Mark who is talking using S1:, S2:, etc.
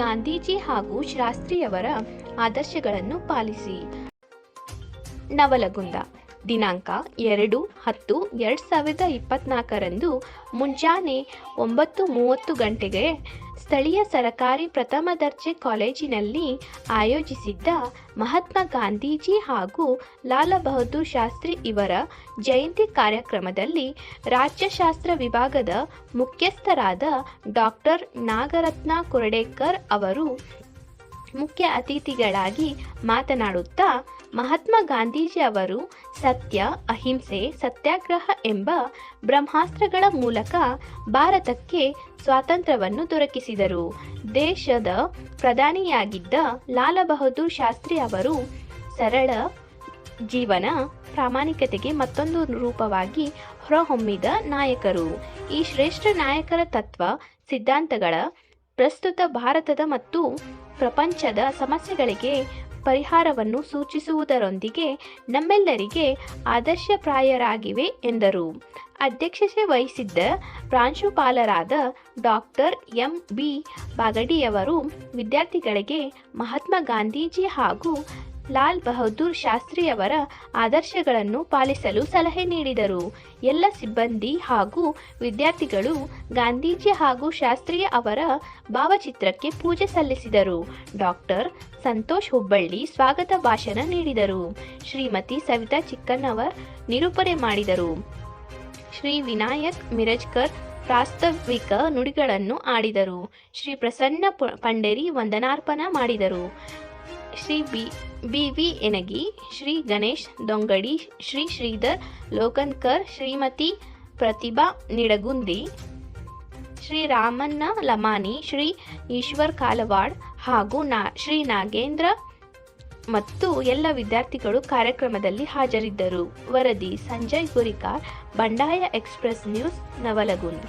S1: ಗಾಂಧೀಜಿ ಹಾಗೂ ಶಾಸ್ತ್ರಿಯವರ ಆದರ್ಶಗಳನ್ನು ಪಾಲಿಸಿ. ನವಲಗುಂದ ದಿನಾಂಕ 2/10/2024 ಮುಂಜಾನೆ 9:30 ಗಂಟೆಗೆ ಸ್ಥಳೀಯ ಸರಕಾರಿ ಪ್ರಥಮ ದರ್ಜೆ ಕಾಲೇಜಿನಲ್ಲಿ ಆಯೋಜಿಸಿದ್ದ ಮಹಾತ್ಮ ಗಾಂಧೀಜಿ ಹಾಗೂ ಲಾಲ ಬಹದ್ದೂರ್ ಶಾಸ್ತ್ರಿ ಇವರ ಜಯಂತಿ ಕಾರ್ಯಕ್ರಮದಲ್ಲಿ ರಾಜ್ಯಶಾಸ್ತ್ರ ವಿಭಾಗದ ಮುಖ್ಯಸ್ಥರಾದ ಡಾಕ್ಟರ್ ನಾಗರತ್ನ ಕುರಡೇಕರ್ ಅವರು ಮುಖ್ಯ ಅತಿಥಿಗಳಾಗಿ ಮಾತನಾಡುತ್ತಾ, ಮಹಾತ್ಮ ಗಾಂಧೀಜಿ ಅವರು ಸತ್ಯ, ಅಹಿಂಸೆ, ಸತ್ಯಾಗ್ರಹ ಎಂಬ ಬ್ರಹ್ಮಾಸ್ತ್ರಗಳ ಮೂಲಕ ಭಾರತಕ್ಕೆ ಸ್ವಾತಂತ್ರ್ಯವನ್ನು ದೊರಕಿಸಿದರು. ದೇಶದ ಪ್ರಧಾನಿಯಾಗಿದ್ದ ಲಾಲ ಬಹದ್ದೂರ್ ಶಾಸ್ತ್ರಿ ಅವರು ಸರಳ ಜೀವನ ಪ್ರಾಮಾಣಿಕತೆಗೆ ಮತ್ತೊಂದು ರೂಪವಾಗಿ ಹೊರಹೊಮ್ಮಿದ ನಾಯಕರು. ಈ ಶ್ರೇಷ್ಠ ನಾಯಕರ ತತ್ವ ಸಿದ್ಧಾಂತಗಳ ಪ್ರಸ್ತುತ ಭಾರತದ ಮತ್ತು ಪ್ರಪಂಚದ ಸಮಸ್ಯೆಗಳಿಗೆ ಪರಿಹಾರವನ್ನು ಸೂಚಿಸುವುದರೊಂದಿಗೆ ನಮ್ಮೆಲ್ಲರಿಗೆ ಆದರ್ಶಪ್ರಾಯರಾಗಿವೆ ಎಂದರು. ಅಧ್ಯಕ್ಷತೆ ವಹಿಸಿದ್ದ ಪ್ರಾಂಶುಪಾಲರಾದ ಡಾಕ್ಟರ್ ಎಂ.ಬಿ. ಬಾಗಡಿಯವರು ವಿದ್ಯಾರ್ಥಿಗಳಿಗೆ ಮಹಾತ್ಮ ಗಾಂಧೀಜಿ ಹಾಗೂ ಲಾಲ್ ಬಹದ್ದೂರ್ ಶಾಸ್ತ್ರಿಯವರ ಆದರ್ಶಗಳನ್ನು ಪಾಲಿಸಲು ಸಲಹೆ ನೀಡಿದರು. ಎಲ್ಲ ಸಿಬ್ಬಂದಿ ಹಾಗೂ ವಿದ್ಯಾರ್ಥಿಗಳು ಗಾಂಧೀಜಿ ಹಾಗೂ ಶಾಸ್ತ್ರಿ ಅವರ ಭಾವಚಿತ್ರಕ್ಕೆ ಪೂಜೆ ಸಲ್ಲಿಸಿದರು. ಡಾಕ್ಟರ್ ಸಂತೋಷ್ ಹುಬ್ಬಳ್ಳಿ ಸ್ವಾಗತ ಭಾಷಣ ನೀಡಿದರು. ಶ್ರೀಮತಿ ಸವಿತಾ ಚಿಕ್ಕಣ್ಣವರ್ ನಿರೂಪಣೆ ಮಾಡಿದರು. ಶ್ರೀ ವಿನಾಯಕ್ ಮಿರಜ್ಕರ್ ಪ್ರಾಸ್ತಾವಿಕ ನುಡಿಗಳನ್ನು ಆಡಿದರು. ಶ್ರೀ ಪ್ರಸನ್ನ ಪಂಡೇರಿ ವಂದನಾರ್ಪಣೆ ಮಾಡಿದರು. ಶ್ರೀ ಬಿ.ವಿ. ಎನಗಿ, ಶ್ರೀ ಗಣೇಶ್ ದೊಂಗಡಿ, ಶ್ರೀ ಶ್ರೀಧರ್ ಲೋಕನ್ಕರ್, ಶ್ರೀಮತಿ ಪ್ರತಿಭಾ ನಿಡಗುಂದಿ, ಶ್ರೀ ರಾಮಣ್ಣ ಲಮಾನಿ, ಶ್ರೀ ಈಶ್ವರ್ ಕಾಲವಾಡ್ ಹಾಗೂ ಶ್ರೀ ನಾಗೇಂದ್ರ ಮತ್ತು ಎಲ್ಲ ವಿದ್ಯಾರ್ಥಿಗಳು ಕಾರ್ಯಕ್ರಮದಲ್ಲಿ ಹಾಜರಿದ್ದರು. ವರದಿ ಸಂಜಯ್ ಗುರಿಕಾರ್, ಬಂಡಾಯ ಎಕ್ಸ್‌ಪ್ರೆಸ್ ನ್ಯೂಸ್, ನವಲಗುಂದ.